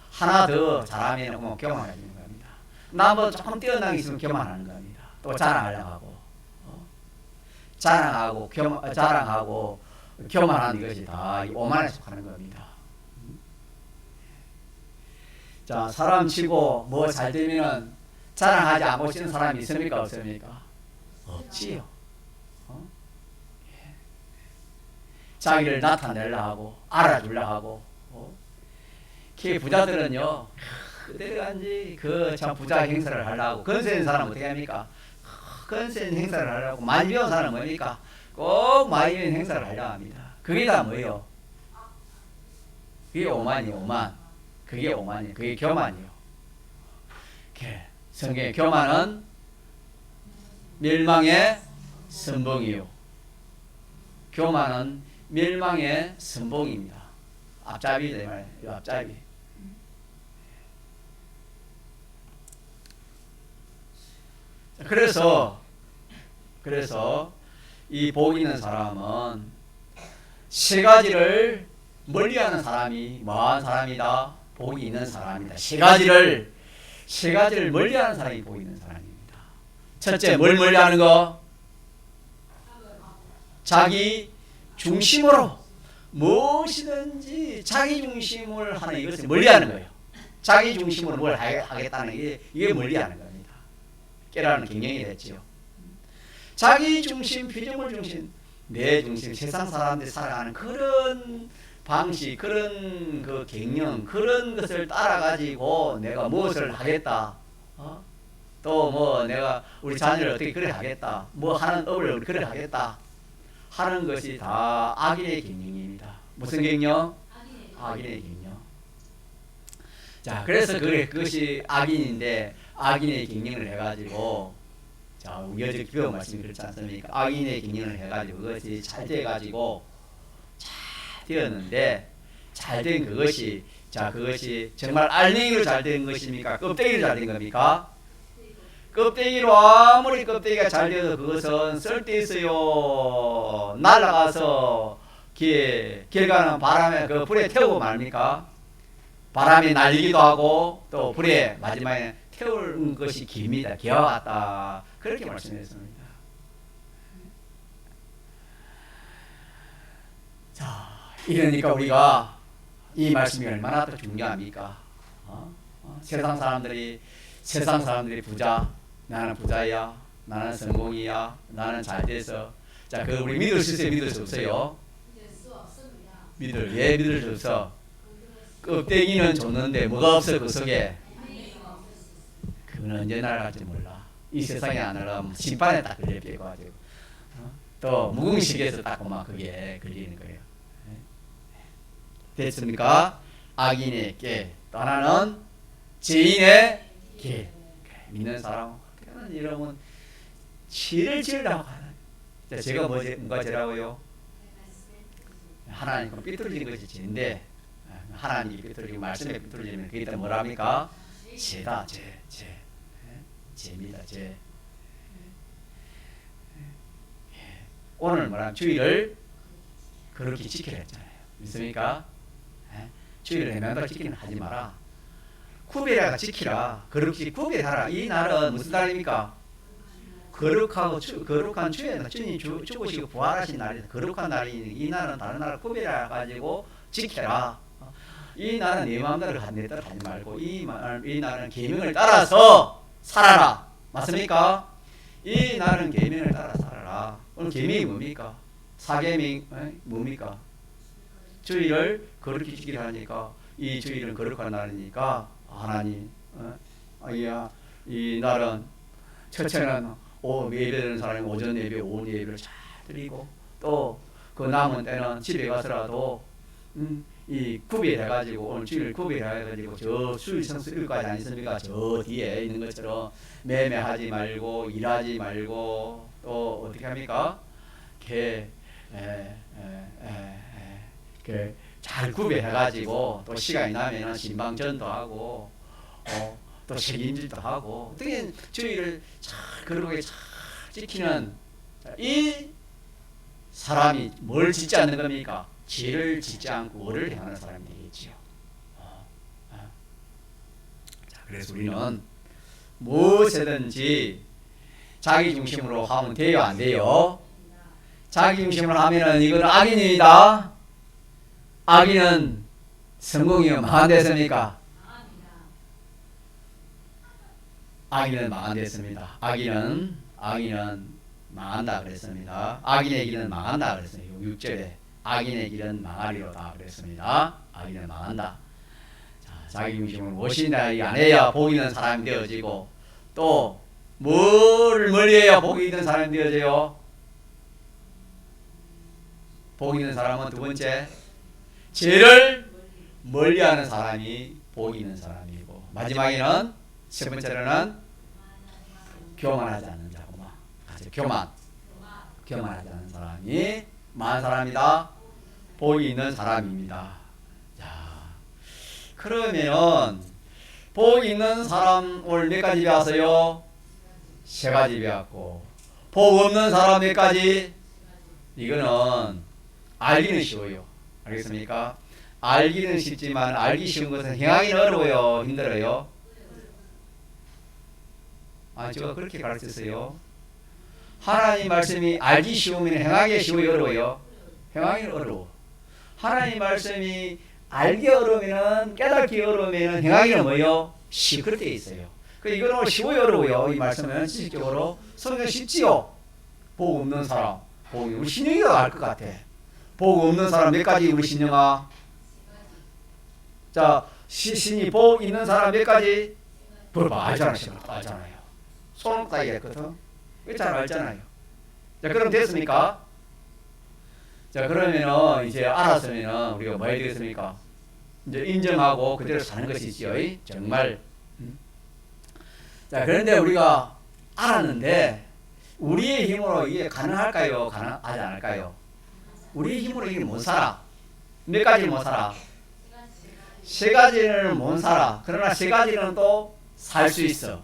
하나 더 잘하면 뭐 교만해지는 겁니다. 남보다 조금 뛰어난 게 있으면 교만하는 겁니다. 또 자랑하려고 하고, 자랑하고 교만하는 것이 다 오만에 속하는 겁니다. 자, 사람 치고 뭐 잘 되면은 자랑하지 않고 싶은 사람이 있습니까? 없습니까? 없지요. 자기를 나타내려고 하고 알아주려고 하고 그 부자들은요 그대로간지 그 참 부자 행사를 하려고 건세 있는 사람은 어떻게 합니까? 건세 있는 행사를 하려고 많이 배운 사람은 뭡니까? 꼭 많이 배운 행사를 하려고 합니다. 그게 다 뭐예요? 그게 오만이에요. 오만. 그게 오만이에요. 그게 교만이에요. 성경의 교만은 멸망의 선봉이요. 교만은 멸망의 선봉입니다. 앞잡이다 말이에요. 앞잡이. 그래서 이 복 있는 사람은 세 가지를 멀리하는 사람이 뭐한 사람이다? 복이 있는 사람이다. 세 가지를 멀리하는 사람이 복이 있는 사람입니다. 첫째, 뭘 멀리하는 거? 자기 중심으로 무엇이든지 자기 중심을 하는 이것을 멀리하는 거예요. 자기 중심으로 뭘 하겠다는 이게 멀리하는 겁니다. 깨라는 경영이 됐죠. 자기 중심, 피조물 중심, 내 중심, 세상 사람들이 살아가는 그런 방식, 그런 그 경영, 그런 것을 따라가지고 내가 무엇을 하겠다. 또 뭐 내가 우리 자녀를 어떻게 그래 하겠다. 뭐 하는 업을 그래 하겠다. 하는 것이 다 악인의 경영입니다. 무슨 경영? 악인의 경영. 자, 그래서 그것이 악인인데 악인의 경영을 해가지고 자, 우리 어제 기도 말씀이 그렇지 않습니까? 악인의 경영을 해가지고 그것이 잘 돼가지고 잘 되었는데 잘 된 그것이 자 그것이 정말 알맹이로 잘 된 것입니까? 껍데기로 잘 된 겁니까? 껍데기로 아무리 껍데기가 잘 되어도 그것은 쓸데있어요. 날아가서 길 가는 바람에 그 불에 태우고 말입니까? 바람이 날리기도 하고 또 불에 마지막에 태우는 것이 깁니다. 기와 같다. 그렇게 말씀했습니다. 자, 이러니까 우리가 이 말씀이 얼마나 또 중요합니까? 세상 사람들이 부자, 나는 부자야, 나는 성공이야, 나는 잘 돼서 자, 그 우리 믿을 수 있어요, 믿을 수 없어요? 믿을 수 없어. 껍데기는 줬는데 뭐가 없어 그 속에? 그건 언제 날아갈지 몰라. 이 세상에 안 날아가면 심판에 딱 걸려가지고 또 무궁시계에서 딱 막 그게 걸리는 거예요. 됐습니까? 악인의 길, 또 하나는 죄인의 길. 믿는 사람 이러면 죄를 지으려고 하는. 제가 뭔가 죄라고요? 하나님은 삐뚤어진 것이 죄인데 하나님이 삐뚤어지고 말씀에 삐뚤어지면 그게 또 뭐랍니까? 죄다. 죄입니다. 죄. 오늘 뭐라면 주의를 그렇게 지키라 했잖아요. 믿습니까? 주의를 해명하다 지키는 하지 마라. 구별하라 지키라. 그렇게 구별하라. 이 날은 무슨 날입니까? 거룩한 주의 주님 죽으시고 부활하신 날이다. 거룩한 날이 이 날은 다른 날을 구별해 가지고 지켜라. 이 날은 내 마음대로 내 뜻대로 하지 말고 이 날은 계명을 따라서 살아라. 맞습니까? 이 날은 계명을 따라 살아라. 오늘 계명이 뭡니까? 사계명 뭡니까? 주의를 거룩히 지키라 하니까 이 주의는 거룩한 날이니까 하나님 이 날은 첫째는 예배드리는 사람이 오전 예배, 오후 예배를 잘 드리고 또 그 남은 때는 집에 가서라도 이 구별해가지고 오늘 주일 구별해가지고 저 수일성수 일과지 아니습니까? 저 뒤에 있는 것처럼 매매하지 말고 일하지 말고 또 어떻게 합니까? 잘 구별해가지고 또 시간이 나면은 신방전도 하고 또 책임질도 하고 어떻게 주의를 잘 거룩하게 잘 지키는 이 사람이 뭘 짓지 않는 겁니까? 죄를 짓지 않고 의를 행하는 사람이 되겠지요. 자, 그래서 우리는 무엇이든지 자기 중심으로 하면 돼요, 안 돼요? 자기 중심으로 하면은 이건 악인입니다. 악인은 성공이요, 망한댔습니까? 악인은 망한댔습니다. 악인은 망한다 그랬습니다. 악인의 길은 망한다 그랬습니다. 6절에 악인의 길은 망하리로다 그랬습니다. 악인은 망한다. 자, 자기 중심을 무엇이나 안 해야 복 있는 사람이 되어지고 또 뭘 멀리해야 복이 있는 사람이 되어져요? 복 있는 사람은 두 번째 죄를 멀리하는 사람이 복 있는 사람이고 마지막에는 세 번째로는 교만하지 않는 자고만 교만하지 않는 사람이 망한 사람이다. 복이 있는 사람입니다. 자, 그러면 복 있는 사람 오늘 몇 가지 배웠어요? 세 가지 배웠고 복 없는 사람 몇 가지? 이거는 알기는 쉬워요. 알겠습니까? 알기는 쉽지만 알기 쉬운 것은 행하기는 어려워요. 힘들어요. 제가 그렇게 가르쳤어요. 하나님 말씀이 알기 쉬우면 행하기 쉬워요, 어려워요? 행하기는 어려워. 하나님 말씀이 알기 어려우면 깨닫기 어려우면 행하기는 뭐요? 그렇게 돼 있어요. 이거는 쉬워요, 어려워요? 이 말씀은 지식적으로 성경 쉽지요. 복 없는 사람, 우리 신영이가 알 것 같아. 복 없는 사람 몇 가지 우리 신영아? 자, 신이 복 있는 사람 몇 가지? 알잖아요. 손을 따기 했거든. 잘 알잖아요. 자, 그럼 됐습니까? 자, 그러면은 이제 알았으면은 우리가 뭐 해야 되겠습니까? 이제 인정하고 그대로 사는 것이 있지요. 정말. 자, 그런데 우리가 알았는데 우리의 힘으로 이게 가능할까요? 가능하지 않을까요? 우리의 힘으로 이게 못 살아. 몇 가지 못 살아? 세 가지는 못 살아. 그러나 세 가지는 또 살 수 있어.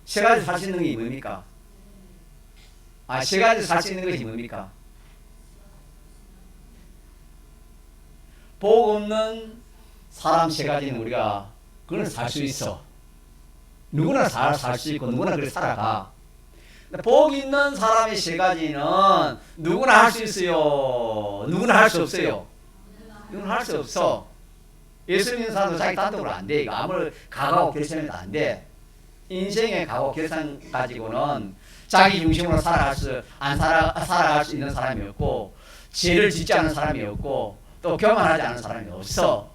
세 가지 살 수 있는 게 뭡니까? 세 가지 살 수 있는 것이 뭡니까? 복 없는 사람 세 가지는 우리가 그건 살 수 있어. 누구나 살 수 있고 누구나 그렇게 살아가. 복 있는 사람의 세 가지는 누구나 할 수 있어요. 누구나 할 수 없어요. 누구나 할 수 없어. 예수 믿는 사람도 자기 단독으로 안 돼. 아무리 각오하고 결심해도 안 돼. 인생의 각오 결산 가지고는 자기 중심으로 살아갈 수 있는 사람이 없고 죄를 짓지 않은 사람이 없고 또 교만하지 않은 사람이 없어.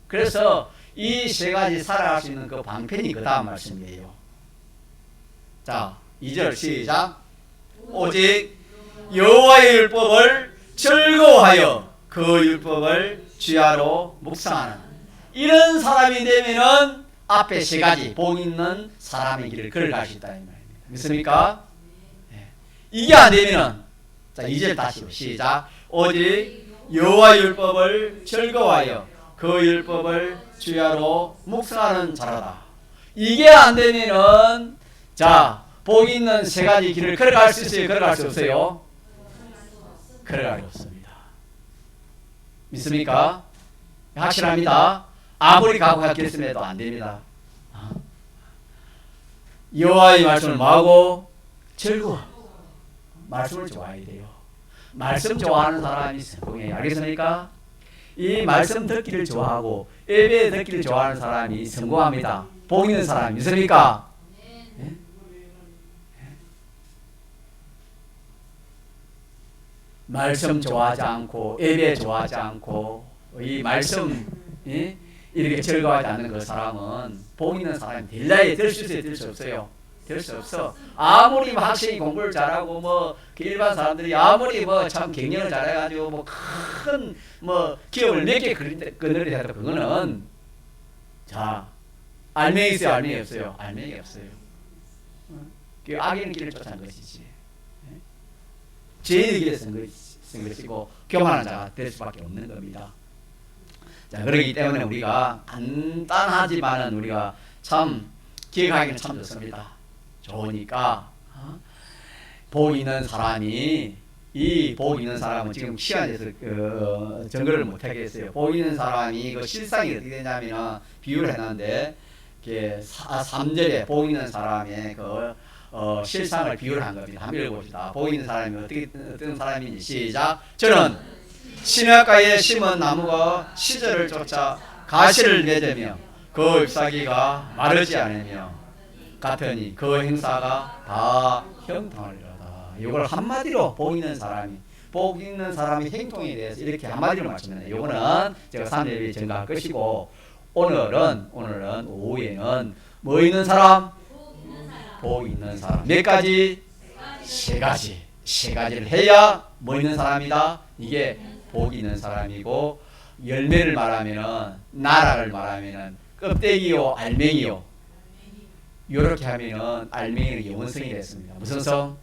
그래서 이 세 가지 살아갈 수 있는 그 방편이 그 다음 말씀이에요. 자, 2절 시작. 오직 여호와의 율법을 즐거워하여 그 율법을 주야로 묵상하는 이런 사람이 되면은 앞에 세 가지 복 있는 사람의 길을 걸어갈 수 있다 이 말입니다. 믿습니까? 네. 이게 안 되면은 자 2절 다시 시작. 오직 여호와의 율법을 즐거워하여 그 율법을 주야로 묵상하는 자라다. 이게 안 되면은 자 복 있는 세 가지 길을 걸어갈 수 있어요? 걸어갈 수 없어요? 걸어갈 수 없습니다. 믿습니까? 확실합니다. 아무리 각오했겠음에도 안 됩니다. 여호와의 말씀을 뭐하고? 즐거워. 말씀을 좋아해야 돼요. 말씀 좋아하는 사람이 성공해요. 알겠습니까? 이 말씀 듣기를 좋아하고 예배 듣기를 좋아하는 사람이 성공합니다. 복 있는 사람 믿습니까? 네? 말씀 좋아하지 않고 예배 좋아하지 않고 이 말씀 이렇게 즐거워하지 않는 그 사람은 복 있는 사람이 될라야 될 수 있어요, 될 수 없어요? 될 수 없어. 아무리 학생이 공부를 잘하고 그 일반 사람들이 아무리 참 경영을 잘해가지고 큰 기업을 몇 개 끊으려 해도 그거는 자 알맹이 있어요, 알맹이 없어요? 알맹이 없어요. 그 악인의 길을 쫓아간 것이지. 죄의 길에 쓴 것이고 교만한 자가 될 수밖에 없는 겁니다. 자, 그렇기 때문에 우리가 간단하지만은 우리가 참 기억하기는 참 좋습니다. 좋으니까 복 있는 사람이 이 복 있는 사람은 지금 시간에서 정거를 못 하겠어요. 복 있는 사람이 그 실상이 어떻게 되냐면 비유를 해놨는데 3절에 복 있는 사람의 실상을 비유를 한 겁니다. 한번 읽어봅시다. 복 있는 사람이 어떤 사람인지 시작. 저는 시냇가에 심은 나무가 시절을 쫓아 가시를 맺으며 그 잎사귀가 마르지 않으며 같으니 그 행사가 다 형통하리로다. 이걸 한마디로 복 있는 사람이 행동에 대해서 이렇게 한마디로 말씀드려요. 이거는 제가 3일에 전가할 것이고 오늘은 오후에는 뭐 있는 사람? 복 있는 사람. 몇 가지? 세 가지를 해야 뭐 있는 사람이다? 이게 복 있는 사람이고 열매를 말하면은 나라를 말하면은 껍데기요 알맹이요 이렇게 하면은 알맹이는 영원성이 됐습니다. 무슨 성?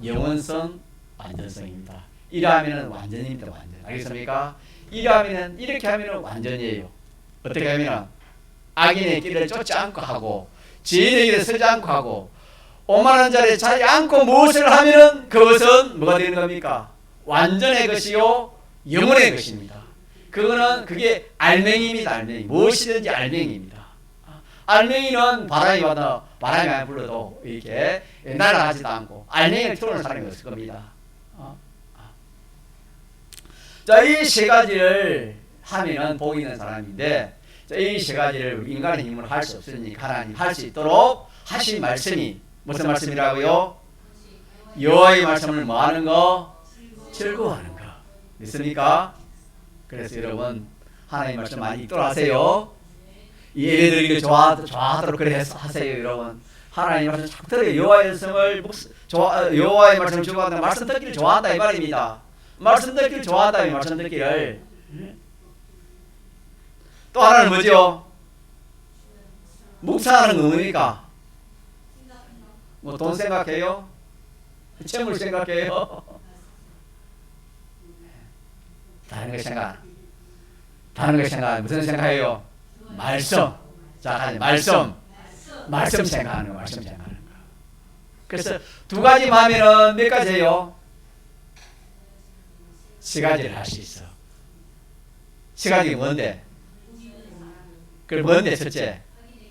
영원성 완전성입니다. 이러하면은 완전입니다. 완전. 알겠습니까? 이러하면은 이렇게 하면은 완전이에요. 어떻게 하면은 악인의 길을 쫓지 않고 하고 지인의 길을 서지 않고 하고 오만한 자리에 자지 않고 무엇을 하면은 그것은 뭐가 되는 겁니까? 완전의 것이요 영원의 것입니다. 그게 알맹이입니다. 알맹이. 무엇이든지 알맹이입니다. 알맹이는 바람이 와도 바람이 안 불러도 이렇게 날아가지도 않고 알맹이를 태우는 사람이 없을 겁니다. 자, 이 세 가지를 하면은 복 있는 사람인데 이 세 가지를 인간의 힘으로 할 수 없으니까 하나님 할 수 있도록 하신 말씀이 무슨 말씀이라고요? 여호와의 말씀을 뭐 하는 거? 즐거워하는 거. 믿습니까? 그래서 여러분 하나님 말씀 많이 읽도록 하세요. 예배드리기 좋아하도록 그래 하세요. 여러분 하나님 말씀 잘 들어요. 여호와의 말씀을 좋아한다. 말씀 듣기를 좋아한다 이 말입니다. 말씀 듣기를 좋아한다. 이 말씀 듣기를. 또 하나는 뭐죠? 묵상하는 건 뭡니까? 뭐 돈 생각해요? 채물 생각해요? 다른 거 생각. 무슨 생각해요? 말씀. 자, 말씀 생각하는 거. 그래서 두 가지만 하면은 몇 가지예요? 세 가지를 할 수 있어. 세 가지가 뭔데? 뭔데 첫째?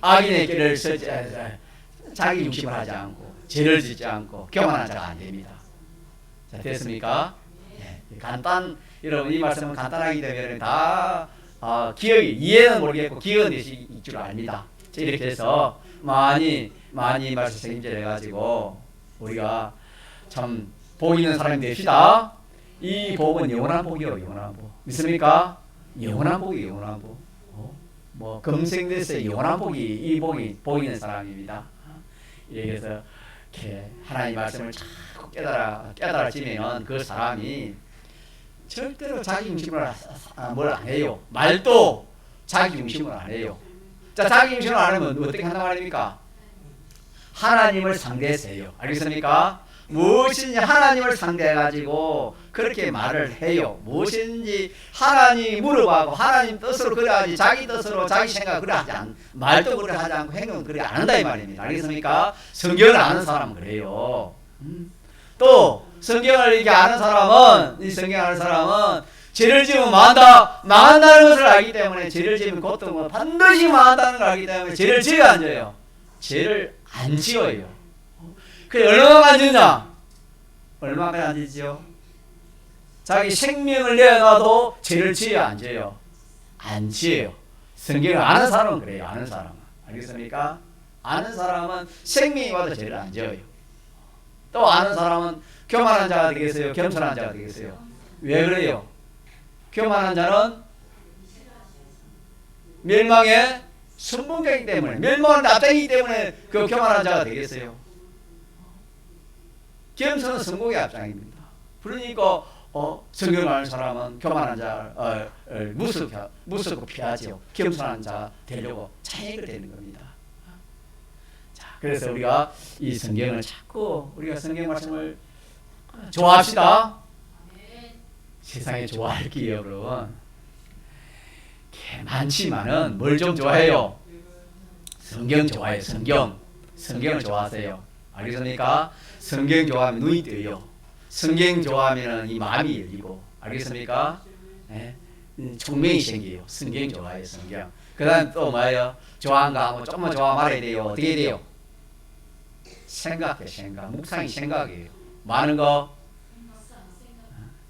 악인의 길을 서지 자기 중심을 하지 않고 죄를 짓지 않고 교만한 자가 안 됩니다. 자, 됐습니까? 네. 여러분 이 말씀은 간단하기 때문에 다 기억이 이해는 모르겠고 기억은 있을 줄 압니다. 이렇게 해서 많이 말씀 책임질 해가지고 우리가 참 복 있는 사람이 됩시다. 이 복은 영원한 복이요, 영원한 복. 믿습니까? 영원한 복이 영원한 복. 금생대세 영원한 복이 이 복 있는 사람입니다. 이렇게 해서 이렇게 하나님 말씀을 자꾸 깨달아지면 그 사람이 절대로 자기 중심으로 뭘 안 해요. 말도 자기 중심으로 안 해요. 자, 자기 중심으로 안 하면 어떻게 한단 말입니까? 하나님을 상대해요. 알겠습니까? 무엇인지 하나님을 상대해가지고 그렇게 말을 해요. 무엇인지 하나님이 물어봐고 하나님 뜻으로 그래야지 자기 뜻으로 자기 생각 그래 하지 말도 그래 하지 않고 행동은 그래 안 한다 이 말입니다. 알겠습니까? 성경을 아는 사람은 그래요. 또 성경을 이렇게 아는 사람은 죄를 지으면 망한다는 것을 알기 때문에 죄를 지으면 고통은 반드시 망한다는 걸 알기 때문에 죄를 지어야 안 져요. 죄를 안 지어요. 그래 얼마나 안 지냐? 얼마나 안 지죠? 자기 생명을 내어놔도 죄를 지어야 안 지어요. 안 지어요. 성경을 아는 사람은 그래요. 아는 사람은. 알겠습니까? 아는 사람은 생명이 와도 죄를 안 지어요. 또 아는 사람은 교만한 자가 되겠어요? 겸손한 자가 되겠어요? 왜 그래요? 교만한 자는 멸망의 순봉자이기 때문에, 멸망하는 앞장이기 때문에 그 교만한 자가 되겠어요. 겸손은 성공의 앞장입니다. 그러니까 성경을 아는 사람은 교만한 자를 무섭고 피하지요. 겸손한 자가 되려고 자행을 되는 겁니다. 자, 그래서 우리가 이 성경을 자꾸 우리가 성경 말씀을 좋아합시다. 세상에 좋아할 게 여러분 많지만은 뭘 좀 좋아해요? 성경 좋아해요. 성경을 좋아하세요. 알겠습니까? 성경 좋아하면 눈이 뜨요. 성경 좋아하면 이 마음이 열리고, 알겠습니까? 네? 총명이 생겨요. 성경 좋아해요. 성경. 그 다음 또 뭐예요? 좋아한가 하면 조금만 좋아 말아야 돼요. 어떻게 돼요? 생각해. 묵상이 생각이에요. 많은 거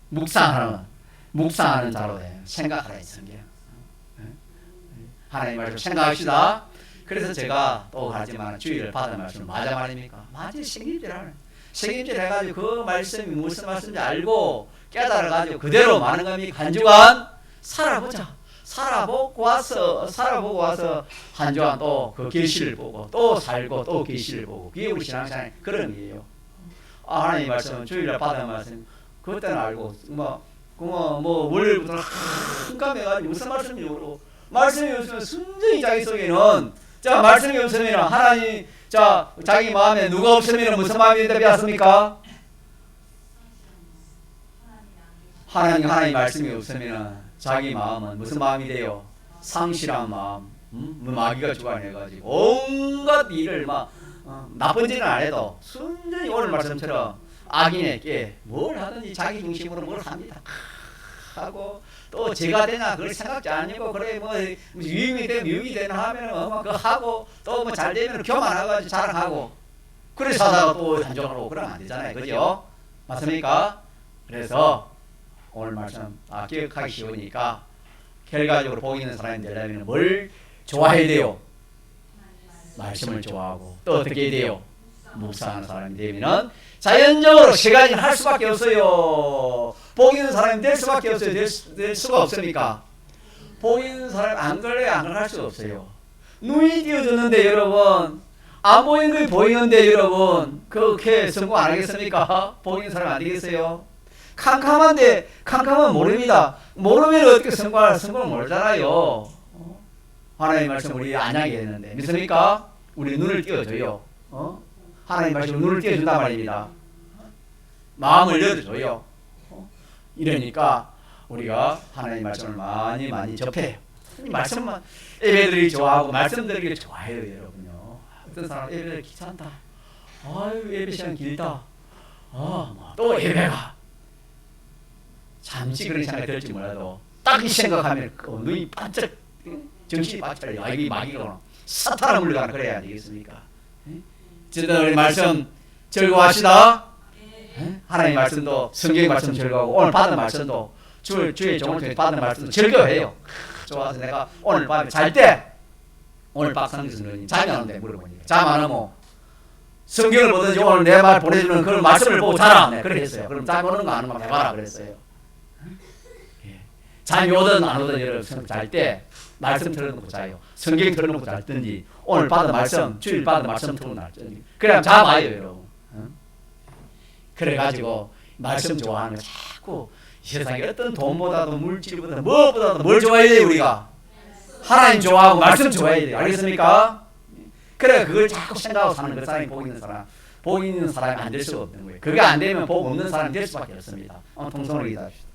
묵상하는 자로 돼요. 생각하라 성경. 하나님 말씀 생각합시다. 그래서 제가 또 하지만 주의를 받은 말씀은 맞아 말입니까? 맞아. 책임질 해가지고 그 말씀이 무슨 말씀인지 알고 깨달아가지고 그대로 많은 겁니까? 한 주간 살아보자. 살아보고 와서 한 주간 또 그 계시를 보고 또 살고 또 계시를 보고, 그게 우리 신앙생활 그런 의미예요. 하나님 말씀은 주의를 받은 말씀 그때는 알고 월요일부터 한감해가지고 무슨 말씀인지 모르고, 말씀이 없으면 순전히 자기 속에는, 자, 말씀이 없으면 하나님, 자, 자기 마음에 누가 없으면 무슨 마음이 되었습니까? 하나님 말씀이 없으면 자기 마음은 무슨 마음이 돼요? 상실한 마음. 마귀가 주관해가지고 온갖 일을 나쁜 짓은 안 해도 순전히 오늘 말씀처럼 악인에게 뭘 하든지 자기 중심으로 뭘 합니다. 하고 또 제가 되나 그걸 생각지 아니고, 그래 유익이 되나 하면 그거 하고, 또 잘 되면 교만해가지고 자랑하고, 그래 사다가 또 한정하고 그러면 안 되잖아요. 그죠? 맞습니까? 그래서 오늘 말씀 기억하기 쉬우니까 결과적으로 복 있는 사람이 되려면 뭘 좋아해야 돼요? 말씀을 좋아하고, 또 어떻게 해야 돼요? 묵상하는 사람이 되면은 자연적으로 세 가지를 할 수밖에 없어요. 복 있는 사람이 될 수밖에 없어요. 될 수가 없습니까? 복 있는 사람이 안 걸려요. 안 할 수가 없어요. 눈이 띄어졌는데 여러분, 안 보이는 게 보이는데 여러분, 그렇게 성공 안 하겠습니까? 복 있는 사람 안 되겠어요? 캄캄하면 모릅니다. 모르면 어떻게 성공을 모르잖아요. 하나님 말씀 우리 안하게 했는데 믿습니까? 우리 눈을 띄워줘요. 하나님 말씀 눈을 띄워준단 말입니다. 마음을 열어줘요. 이러니까 우리가 하나님 말씀을 많이 접해요. 말씀만 예배드리기 좋아하고 말씀 드리기 좋아해요, 여러분요. 어떤 사람 예배를 귀찮다. 아유, 예배 시간 길다. 또 예배가. 잠시 그런 생각이 들지 몰라도 딱 이 생각하면 눈이 반짝, 정신이 반짝, 이 마귀가 사탄을 물러가는 그래야 되겠습니까? 어쨌든 우리 말씀 즐거워하시다. 하나님 말씀도, 성경 말씀 즐거워하고, 오늘 받은 말씀도, 주의 종을 통해 받은 말씀도 즐거워해요. 좋아서 내가 오늘 밤에 잘 때, 오늘 박상규 선생님 잠이 안 오는데 물어보니까, 잠 안 오면 성경을 보든지 오늘 내 말 보내주는 그 말씀을 보고 자라. 네, 그래 했어요. 그럼 잠이 오는 거 안 오는 거 해봐라 그랬어요. 잠이 오든 안 오든 여러분 잘 때 말씀 틀어놓고 자요. 성경 틀어놓고 잘든지, 오늘 받은 말씀, 주일 받은 말씀 틀어놓고 잘든지, 그래야 잠 와요, 여러분. 그래가지고 말씀 좋아하는 거 자꾸 세상에 어떤 돈보다도 물질보다도 무엇보다도 뭘 좋아해야 돼요, 우리가? 하나님 좋아하고 말씀 좋아해야 돼요. 알겠습니까? 그래, 그걸 자꾸 생각하고 사는 그 사람이 복 있는 사람. 복 있는 사람이 안 될 수가 없는 거예요. 그게 안 되면 복 없는 사람이 될 수밖에 없습니다. 통성으로 기도합시다.